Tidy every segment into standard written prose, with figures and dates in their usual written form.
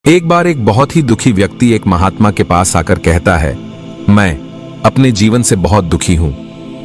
एक बार एक बहुत ही दुखी व्यक्ति एक महात्मा के पास आकर कहता है, मैं अपने जीवन से बहुत दुखी हूं।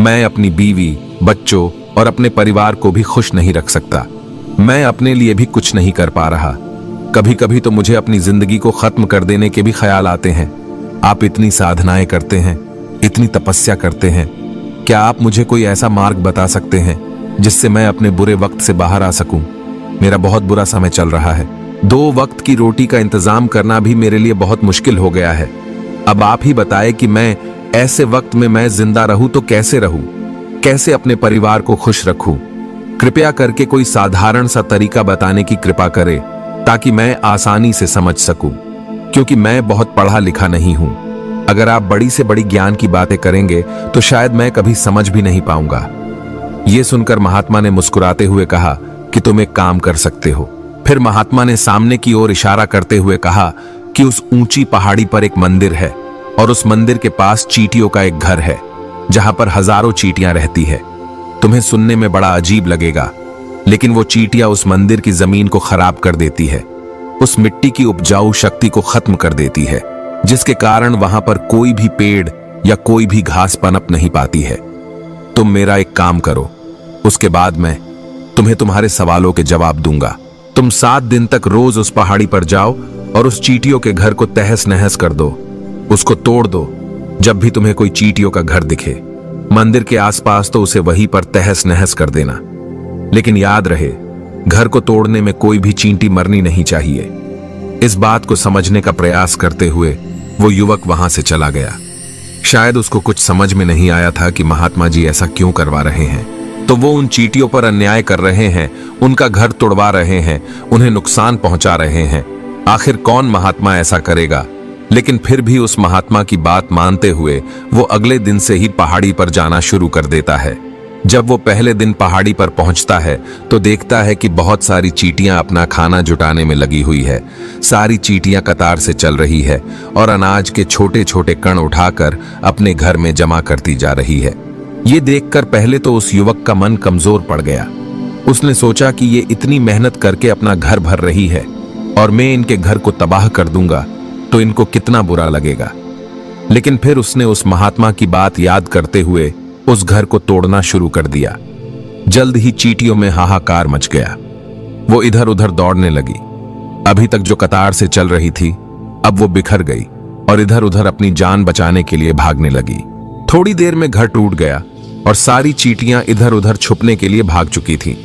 मैं अपनी बीवी, बच्चों और अपने परिवार को भी खुश नहीं रख सकता। मैं अपने लिए भी कुछ नहीं कर पा रहा। कभी कभी तो मुझे अपनी जिंदगी को खत्म कर देने के भी ख्याल आते हैं। आप इतनी साधनाएं करते हैं, इतनी तपस्या करते हैं, क्या आप मुझे कोई ऐसा मार्ग बता सकते हैं जिससे मैं अपने बुरे वक्त से बाहर आ सकूं? मेरा बहुत बुरा समय चल रहा है। 2 वक्त की रोटी का इंतजाम करना भी मेरे लिए बहुत मुश्किल हो गया है। अब आप ही बताएं कि मैं ऐसे वक्त में मैं जिंदा रहूं तो कैसे रहूं? कैसे अपने परिवार को खुश रखूं? कृपया करके कोई साधारण सा तरीका बताने की कृपा करें ताकि मैं आसानी से समझ सकूं, क्योंकि मैं बहुत पढ़ा लिखा नहीं हूं। अगर आप बड़ी से बड़ी ज्ञान की बातें करेंगे तो शायद मैं कभी समझ भी नहीं पाऊंगा। यह सुनकर महात्मा ने मुस्कुराते हुए कहा कि तुम एक काम कर सकते हो। फिर महात्मा ने सामने की ओर इशारा करते हुए कहा कि उस ऊंची पहाड़ी पर एक मंदिर है और उस मंदिर के पास चींटियों का एक घर है जहां पर हजारों चींटियां रहती है। तुम्हें सुनने में बड़ा अजीब लगेगा, लेकिन वो चींटियां उस मंदिर की जमीन को खराब कर देती है, उस मिट्टी की उपजाऊ शक्ति को खत्म कर देती है, जिसके कारण वहां पर कोई भी पेड़ या कोई भी घास पनप नहीं पाती है। तुम मेरा एक काम करो, उसके बाद मैं तुम्हें तुम्हारे सवालों के जवाब दूंगा। तुम 7 दिन तक रोज उस पहाड़ी पर जाओ और उस चींटियों के घर को तहस नहस कर दो, उसको तोड़ दो। जब भी तुम्हें कोई चींटियों का घर दिखे मंदिर के आसपास तो उसे वहीं पर तहस नहस कर देना। लेकिन याद रहे, घर को तोड़ने में कोई भी चींटी मरनी नहीं चाहिए। इस बात को समझने का प्रयास करते हुए वो युवक वहां से चला गया। शायद उसको कुछ समझ में नहीं आया था कि महात्मा जी ऐसा क्यों करवा रहे हैं। तो वो उन चींटियों पर अन्याय कर रहे हैं, उनका घर तोड़वा रहे हैं, उन्हें नुकसान पहुंचा रहे हैं। आखिर कौन महात्मा ऐसा करेगा? लेकिन फिर भी उस महात्मा की बात मानते हुए वो अगले दिन से ही पहाड़ी पर जाना शुरू कर देता है। जब वो पहले दिन पहाड़ी पर पहुंचता है तो देखता है कि बहुत सारी चींटियां अपना खाना जुटाने में लगी हुई है। सारी चींटियां कतार से चल रही है और अनाज के छोटे छोटे कण उठाकर अपने घर में जमा करती जा रही है। ये देखकर पहले तो उस युवक का मन कमजोर पड़ गया। उसने सोचा कि ये इतनी मेहनत करके अपना घर भर रही है और मैं इनके घर को तबाह कर दूंगा तो इनको कितना बुरा लगेगा। लेकिन फिर उसने उस महात्मा की बात याद करते हुए उस घर को तोड़ना शुरू कर दिया। जल्द ही चींटियों में हाहाकार मच गया। वो इधर उधर दौड़ने लगी। अभी तक जो कतार से चल रही थी अब वो बिखर गई और इधर उधर अपनी जान बचाने के लिए भागने लगी। थोड़ी देर में घर टूट गया और सारी चींटियां इधर उधर छुपने के लिए भाग चुकी थीं।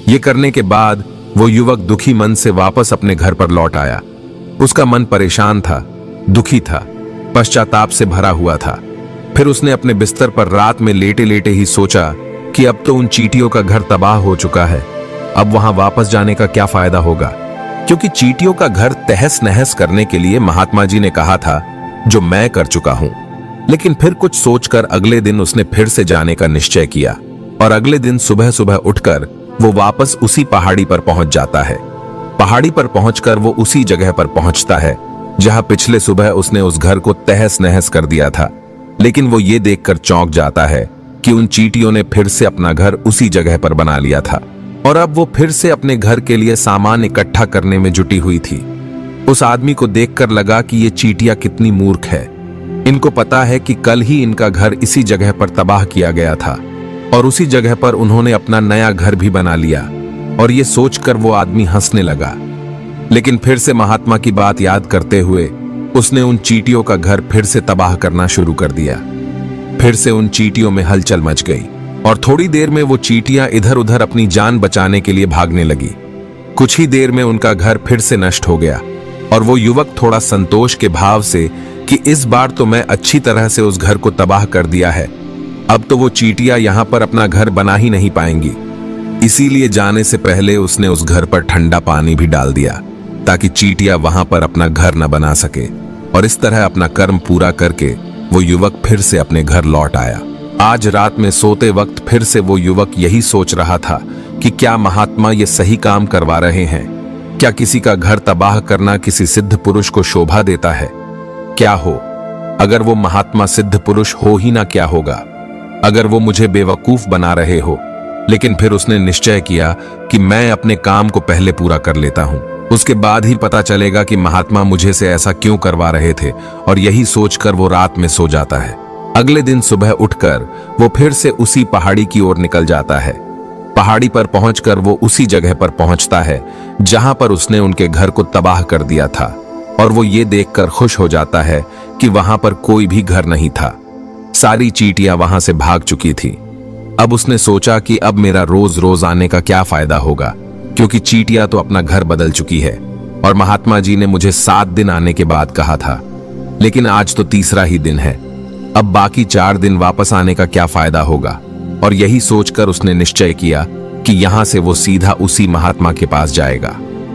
ये करने के बाद वो युवक दुखी मन से वापस अपने घर पर लौट आया। उसका मन परेशान था, दुखी था, पश्चाताप से भरा हुआ था। फिर उसने अपने बिस्तर पर रात में लेटे लेटे ही सोचा कि अब तो उन चींटियों का घर तबाह हो चुका है, अब वहां वापस जाने का क्या फायदा होगा, क्योंकि चींटियों का घर तहस नहस करने के लिए महात्मा जी ने कहा था, जो मैं कर चुका हूं। लेकिन फिर कुछ सोचकर अगले दिन उसने फिर से जाने का निश्चय किया और अगले दिन सुबह सुबह उठकर वो वापस उसी पहाड़ी पर पहुंच जाता है। पहाड़ी पर पहुंचकर वो उसी जगह पर पहुंचता है जहां पिछले सुबह उसने उस घर को तहस नहस कर दिया था। लेकिन वो ये देखकर चौंक जाता है कि उन चींटियों ने फिर से अपना घर उसी जगह पर बना लिया था और अब वो फिर से अपने घर के लिए सामान इकट्ठा करने में जुटी हुई थी। उस आदमी को देखकर लगा कि ये चींटियां कितनी मूर्ख है। इनको पता है कि कल ही इनका घर इसी जगह पर तबाह किया गया था और उसी जगह पर उन्होंने अपना नया घर भी बना लिया। और ये सोचकर वो आदमी हंसने लगा। लेकिन फिर से महात्मा की बात याद करते हुए उसने उन चींटियों का घर फिर से तबाह करना शुरू कर दिया। फिर से उन चींटियों में हलचल मच गई और थोड़ी देर में वो चींटियां इधर उधर अपनी जान बचाने के लिए भागने लगी। कुछ ही देर में उनका घर फिर से नष्ट हो गया और वो युवक थोड़ा संतोष के भाव से कि इस बार तो मैं अच्छी तरह से उस घर को तबाह कर दिया है, अब तो वो चींटियां यहां पर अपना घर बना ही नहीं पाएंगी। इसीलिए जाने से पहले उसने उस घर पर ठंडा पानी भी डाल दिया ताकि चींटियां वहां पर अपना घर न बना सके। और इस तरह अपना कर्म पूरा करके वो युवक फिर से अपने घर लौट आया। आज रात में सोते वक्त फिर से वो युवक यही सोच रहा था कि क्या महात्मा ये सही काम करवा रहे हैं? क्या किसी का घर तबाह करना किसी सिद्ध पुरुष को शोभा देता है? क्या हो अगर वो महात्मा सिद्ध पुरुष हो ही ना, क्या होगा अगर वो मुझे बेवकूफ बना रहे हो? लेकिन फिर उसने निश्चय किया कि मैं अपने काम को पहले पूरा कर लेता हूं। उसके बाद ही पता चलेगा कि महात्मा मुझे से ऐसा क्यों करवा रहे थे, और यही सोचकर वो रात में सो जाता है। अगले दिन सुबह उठकर वो फिर से उसी पहाड़ी की ओर निकल जाता है। पहाड़ी पर पहुंचकर वो उसी जगह पर पहुंचता है जहां पर उसने उनके घर को तबाह कर दिया था, और वो ये देखकर खुश हो जाता है कि वहां पर कोई भी घर नहीं था। सारी चींटियां वहां से भाग चुकी थी। अब उसने सोचा कि अब मेरा रोज रोज आने का क्या फायदा होगा, क्योंकि चींटियां तो अपना घर बदल चुकी है, और महात्मा जी ने मुझे 7 दिन आने के बाद कहा था, लेकिन आज तो तीसरा ही दिन है। अब बाकी 4 दिन वापस आने का क्या फायदा होगा। और यही सोचकर उसने निश्चय किया कि यहां से वो सीधा उसी महात्मा के पास जाएगा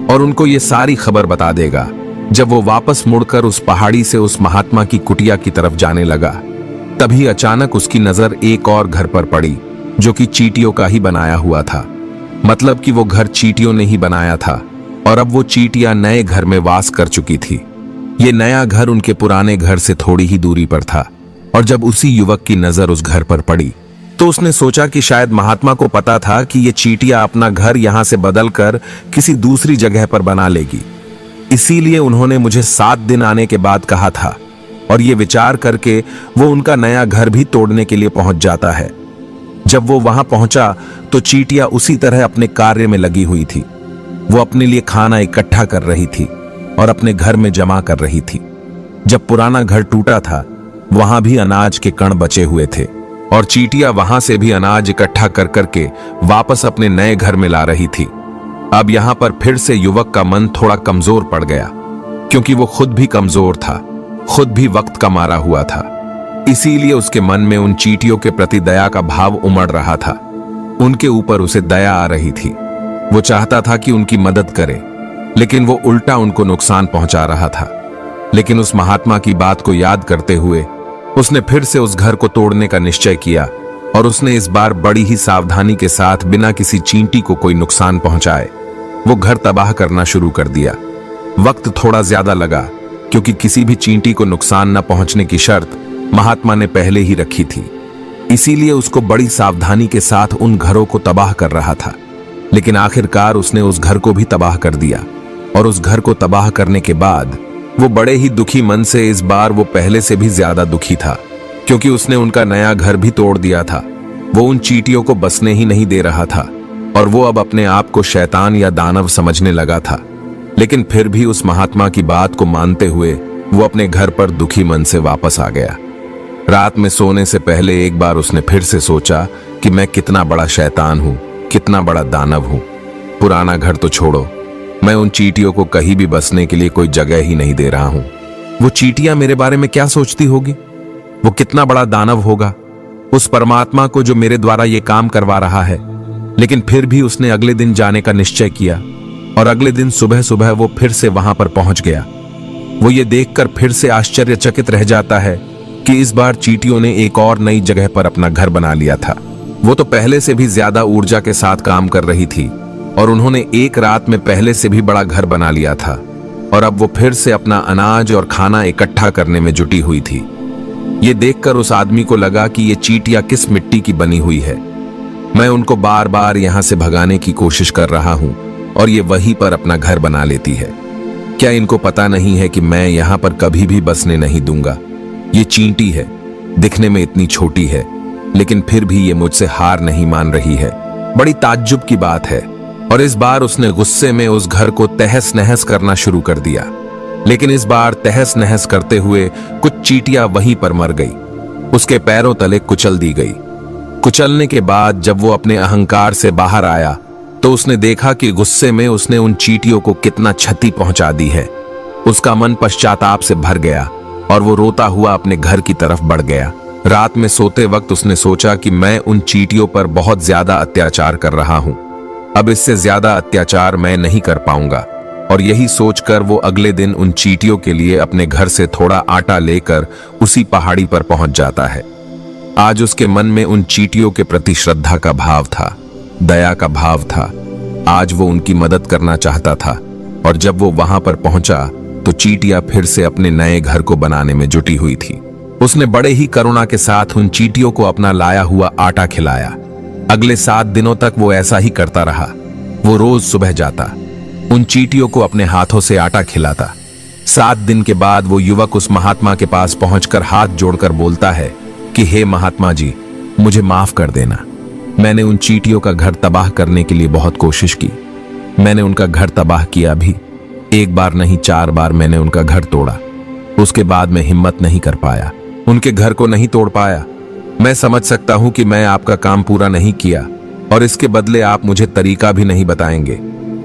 और उनको ये सारी खबर बता देगा। जब वो वापस मुड़कर उस पहाड़ी से उस महात्मा की कुटिया की तरफ जाने लगा, तभी अचानक उसकी नजर एक और घर पर पड़ी जो कि चींटियों का ही बनाया हुआ था। मतलब कि वो घर चींटियों ने ही बनाया था, और अब वो चींटियां नए घर में वास कर चुकी थी। ये नया घर उनके पुराने घर से थोड़ी ही दूरी पर था, और जब उसी युवक की नजर उस घर पर पड़ी तो उसने सोचा कि शायद महात्मा को पता था कि ये चींटियां अपना घर यहां से बदलकर किसी दूसरी जगह पर बना लेगी, इसीलिए उन्होंने मुझे 7 दिन आने के बाद कहा था। और ये विचार करके वो उनका नया घर भी तोड़ने के लिए पहुंच जाता है। जब वो वहां पहुंचा तो चींटियां उसी तरह अपने कार्य में लगी हुई थी। वो अपने लिए खाना इकट्ठा कर रही थी और अपने घर में जमा कर रही थी। जब पुराना घर टूटा था, वहां भी अनाज के कण बचे हुए थे, और चींटियां वहां से भी अनाज इकट्ठा कर करके वापस अपने नए घर में ला रही थी। अब यहां पर फिर से युवक का मन थोड़ा कमजोर पड़ गया, क्योंकि वो खुद भी कमजोर था, खुद भी वक्त का मारा हुआ था। इसीलिए उसके मन में उन चींटियों के प्रति दया का भाव उमड़ रहा था। उनके ऊपर उसे दया आ रही थी। वो चाहता था कि उनकी मदद करे, लेकिन वो उल्टा उनको नुकसान पहुंचा रहा था। लेकिन उस महात्मा की बात को याद करते हुए उसने फिर से उस घर को तोड़ने का निश्चय किया, और उसने इस बार बड़ी ही सावधानी के साथ बिना किसी चींटी को कोई नुकसान पहुंचाए वो घर तबाह करना शुरू कर दिया। वक्त थोड़ा ज्यादा लगा, क्योंकि किसी भी चींटी को नुकसान न पहुंचने की शर्त महात्मा ने पहले ही रखी थी। इसीलिए उसको बड़ी सावधानी के साथ उन घरों को तबाह कर रहा था। लेकिन आखिरकार उसने उस घर को भी तबाह कर दिया, और उस घर को तबाह करने के बाद वो बड़े ही दुखी मन से, इस बार वो पहले से भी ज्यादा दुखी था, क्योंकि उसने उनका नया घर भी तोड़ दिया था। वो उन चींटियों को बसने ही नहीं दे रहा था, और वो अब अपने आप को शैतान या दानव समझने लगा था। लेकिन फिर भी उस महात्मा की बात को मानते हुए वो अपने घर पर दुखी मन से वापस आ गया। रात में सोने से पहले एक बार उसने फिर से सोचा कि मैं कितना बड़ा शैतान हूं, कितना बड़ा दानव हूं। पुराना घर तो छोड़ो, मैं उन चींटियों को कहीं भी बसने के लिए कोई जगह ही नहीं दे रहा हूं। वो चींटियां मेरे बारे में क्या सोचती होगी? वो कितना बड़ा दानव होगा उस परमात्मा को जो मेरे द्वारा ये काम करवा रहा है। लेकिन फिर भी उसने अगले दिन जाने का निश्चय किया, और अगले दिन सुबह सुबह वो फिर से वहां पर पहुंच गया। वो ये देखकर फिर से आश्चर्यचकित रह जाता है कि इस बार चींटियों ने एक और नई जगह पर अपना घर बना लिया था। वो तो पहले से भी ज्यादा ऊर्जा के साथ काम कर रही थी, और उन्होंने एक रात में पहले से भी बड़ा घर बना लिया था, और अब वो फिर से अपना अनाज और खाना इकट्ठा करने में जुटी हुई थी। ये देखकर उस आदमी को लगा कि ये चींटियां किस मिट्टी की बनी हुई है। मैं उनको बार बार यहां से भगाने की कोशिश कर रहा हूं, और ये वहीं पर अपना घर बना लेती है। क्या इनको पता नहीं है कि मैं यहां पर कभी भी बसने नहीं दूंगा? ये चींटी है, दिखने में इतनी छोटी है, लेकिन फिर भी ये मुझसे हार नहीं मान रही है। बड़ी ताज्जुब की बात है। और इस बार उसने गुस्से में उस घर को तहस नहस करना शुरू कर दिया। लेकिन इस बार तहस नहस करते हुए कुछ चींटियां वहीं पर मर गई, उसके पैरों तले कुचल दी गई। कुचलने के बाद जब वो अपने अहंकार से बाहर आया तो उसने देखा कि गुस्से में उसने उन चींटियों को कितना क्षति पहुंचा दी है। उसका मन पश्चाताप से भर गया, और वो रोता हुआ अपने घर की तरफ बढ़ गया। रात में सोते वक्त उसने सोचा कि मैं उन चींटियों पर बहुत ज्यादा अत्याचार कर रहा हूं, अब इससे ज्यादा अत्याचार मैं नहीं कर पाऊंगा। और यही सोचकर वो अगले दिन उन चींटियों के लिए अपने घर से थोड़ा आटा लेकर उसी पहाड़ी पर पहुंच जाता है। आज उसके मन में उन चींटियों के प्रति श्रद्धा का भाव था, दया का भाव था। आज वो उनकी मदद करना चाहता था, और जब वो वहां पर पहुंचा तो चींटियां फिर से अपने नए घर को बनाने में जुटी हुई थी। उसने बड़े ही करुणा के साथ उन चींटियों को अपना लाया हुआ आटा खिलाया। अगले 7 दिनों तक वो ऐसा ही करता रहा। वो रोज सुबह जाता, उन चींटियों को अपने हाथों से आटा खिलाता। 7 दिन के बाद वो युवक उस महात्मा के पास पहुंचकर हाथ जोड़कर बोलता है कि हे महात्मा जी, मुझे माफ कर देना। मैंने उन चींटियों का घर तबाह करने के लिए बहुत कोशिश की। मैंने उनका घर तबाह किया भी। 1 बार नहीं 4 बार मैंने उनका घर तोड़ा। उसके बाद मैं हिम्मत नहीं कर पाया, उनके घर को नहीं तोड़ पाया। मैं समझ सकता हूं कि मैं आपका काम पूरा नहीं किया और इसके बदले आप मुझे तरीका भी नहीं बताएंगे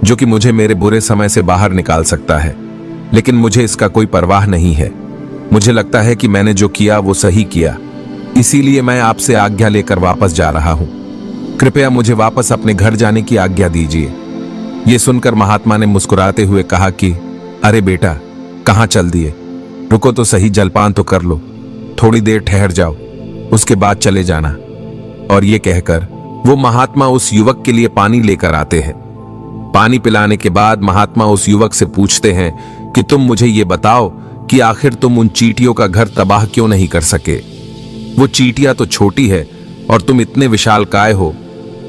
जो कि मुझे मेरे बुरे समय से बाहर निकाल सकता है। लेकिन मुझे इसका कोई परवाह नहीं है। मुझे लगता है कि मैंने जो किया वो सही किया, इसीलिए मैं आपसे आज्ञा लेकर वापस जा रहा हूं। कृपया मुझे वापस अपने घर जाने की आज्ञा दीजिए। ये सुनकर महात्मा ने मुस्कुराते हुए कहा कि अरे बेटा, कहां चल दिए? रुको तो सही, जलपान तो कर लो। थोड़ी देर ठहर जाओ, उसके बाद चले जाना। और ये कहकर वो महात्मा उस युवक के लिए पानी लेकर आते हैं। पानी पिलाने के बाद महात्मा उस युवक से पूछते हैं कि तुम मुझे ये बताओ कि आखिर तुम उन चींटियों का घर तबाह क्यों नहीं कर सके? वो चींटियां तो छोटी है और तुम इतने विशालकाय हो,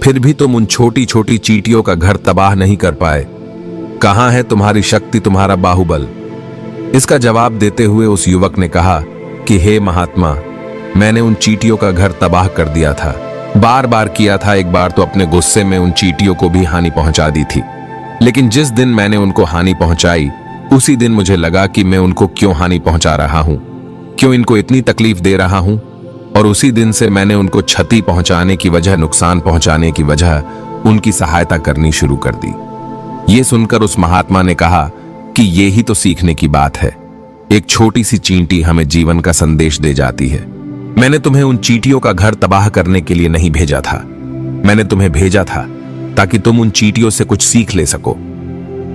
फिर भी तुम उन छोटी छोटी चींटियों का घर तबाह नहीं कर पाए। कहां है तुम्हारी शक्ति, तुम्हारा बाहुबल? इसका जवाब देते हुए उस युवक ने कहा कि हे महात्मा, मैंने उन चींटियों का घर तबाह कर दिया था। बार बार किया था। एक बार तो अपने गुस्से में उन चींटियों को भी हानि पहुंचा दी थी। लेकिन जिस दिन मैंने उनको हानि पहुंचाई, उसी दिन मुझे लगा कि मैं उनको क्यों हानि पहुंचा रहा हूं, क्यों इनको इतनी तकलीफ दे रहा हूं। और उसी दिन से मैंने उनको क्षति पहुंचाने की वजह, नुकसान पहुंचाने की वजह, उनकी सहायता करनी शुरू कर दी। ये सुनकर उस महात्मा ने कहा कि ये ही तो सीखने की बात है। एक छोटी सी चींटी हमें जीवन का संदेश दे जाती है। मैंने तुम्हें उन चींटियों का घर तबाह करने के लिए नहीं भेजा था। मैंने तुम्हें भेजा था ताकि तुम उन चींटियों से कुछ सीख ले सको।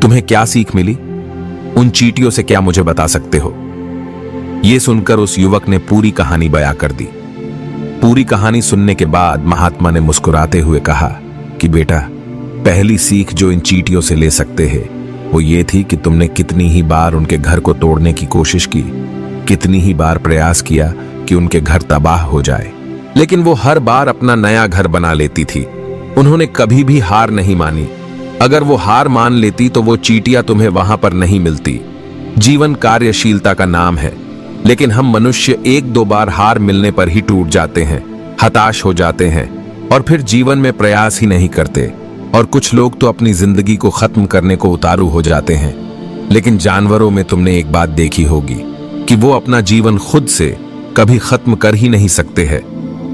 तुम्हें क्या सीख मिली? उन चींटियों से क्या मुझे बता सकते हो? यह सुनकर उस युवक ने पूरी कहानी बयां कर दी। पूरी कहानी सुनने के बाद महात्मा ने मुस्कुराते हुए कहा कि बेटा, पहली सीख जो इन चींटियों से ले सकते हैं वो ये थी कि तुमने कितनी ही बार उनके घर को तोड़ने की कोशिश की, कितनी ही बार प्रयास किया कि उनके घर तबाह हो जाए, लेकिन वो हर बार अपना नया घर बना लेती थी। उन्होंने कभी भी हार नहीं मानी। अगर वो हार मान लेती तो वो चींटियां तुम्हें वहां पर नहीं मिलती। जीवन कार्यशीलता का नाम है, लेकिन हम मनुष्य 1-2 बार हार मिलने पर ही टूट जाते हैं, हताश हो जाते हैं और फिर जीवन में प्रयास ही नहीं करते। और कुछ लोग तो अपनी जिंदगी को खत्म करने को उतारू हो जाते हैं। लेकिन जानवरों में तुमने एक बात देखी होगी कि वो अपना जीवन खुद से कभी खत्म कर ही नहीं सकते हैं।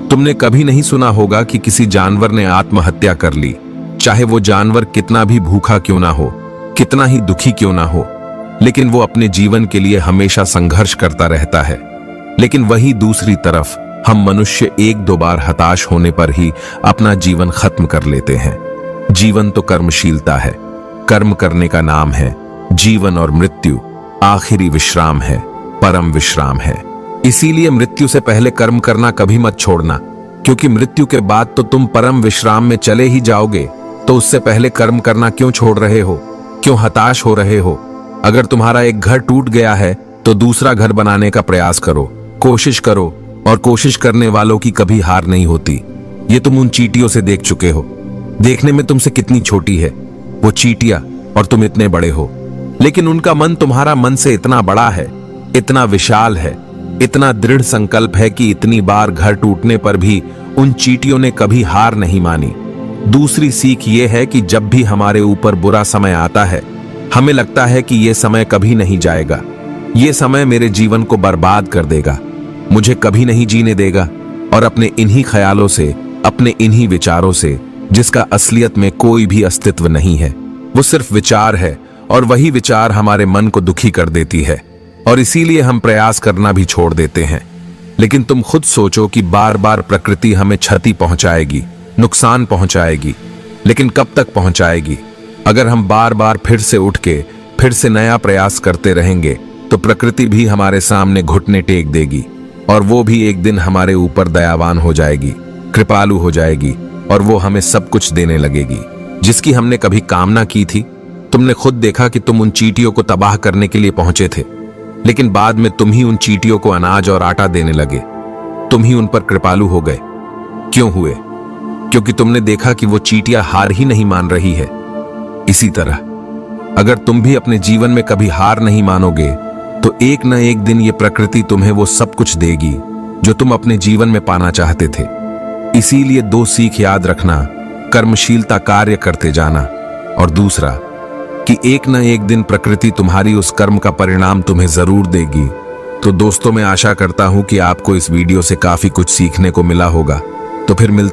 तुमने कभी नहीं सुना होगा कि किसी जानवर ने आत्महत्या कर ली, चाहे वो जानवर कितना भी भूखा क्यों ना हो, कितना ही दुखी क्यों ना हो, लेकिन वो अपने जीवन के लिए हमेशा संघर्ष करता रहता है। लेकिन वही दूसरी तरफ हम मनुष्य 1-2 बार हताश होने पर ही अपना जीवन खत्म कर लेते हैं। जीवन तो कर्मशीलता है, कर्म करने का नाम है। जीवन और मृत्यु आखिरी विश्राम है, परम विश्राम है। इसीलिए मृत्यु से पहले कर्म करना कभी मत छोड़ना, क्योंकि मृत्यु के बाद तो तुम परम विश्राम में चले ही जाओगे। तो उससे पहले कर्म करना क्यों छोड़ रहे हो? क्यों हताश हो रहे हो? अगर तुम्हारा एक घर टूट गया है तो दूसरा घर बनाने का प्रयास करो, कोशिश करो, और कोशिश करने वालों की कभी हार नहीं होती। ये तुम उन चींटियों से देख चुके हो। देखने में तुमसे कितनी छोटी है वो चींटियां और तुम इतने बड़े हो, लेकिन उनका मन तुम्हारा मन से इतना बड़ा है, इतना विशाल है, इतना दृढ़ संकल्प है कि इतनी बार घर टूटने पर भी उन चींटियों ने कभी हार नहीं मानी। दूसरी सीख ये है कि जब भी हमारे ऊपर बुरा समय आता है, हमें लगता है कि ये समय कभी नहीं जाएगा, ये समय मेरे जीवन को बर्बाद कर देगा, मुझे कभी नहीं जीने देगा। और अपने इन्हीं ख्यालों से, अपने इन्हीं विचारों से, जिसका असलियत में कोई भी अस्तित्व नहीं है, वो सिर्फ विचार है, और वही विचार हमारे मन को दुखी कर देती है और इसीलिए हम प्रयास करना भी छोड़ देते हैं। लेकिन तुम खुद सोचो कि बार बार प्रकृति हमें क्षति पहुंचाएगी, नुकसान पहुंचाएगी, लेकिन कब तक पहुंचाएगी? अगर हम बार बार फिर से उठ के फिर से नया प्रयास करते रहेंगे तो प्रकृति भी हमारे सामने घुटने टेक देगी और वो भी एक दिन हमारे ऊपर दयावान हो जाएगी, कृपालु हो जाएगी और वो हमें सब कुछ देने लगेगी जिसकी हमने कभी कामना की थी। तुमने खुद देखा कि तुम उन चींटियों को तबाह करने के लिए पहुंचे थे, लेकिन बाद में तुम ही उन चींटियों को अनाज और आटा देने लगे। तुम ही उन पर कृपालु हो गए। क्यों हुए? क्योंकि तुमने देखा कि वो चींटियां हार ही नहीं मान रही है। इसी तरह अगर तुम भी अपने जीवन में कभी हार नहीं मानोगे तो एक न एक दिन ये प्रकृति तुम्हें वो सब कुछ देगी जो तुम अपने जीवन में पाना चाहते थे। इसीलिए 2 सीख याद रखना, कर्मशीलता कार्य करते जाना, और दूसरा कि एक न एक दिन प्रकृति तुम्हारी उस कर्म का परिणाम तुम्हें जरूर देगी। तो दोस्तों, मैं आशा करता हूं कि आपको इस वीडियो से काफी कुछ सीखने को मिला होगा। तो फिर मिलते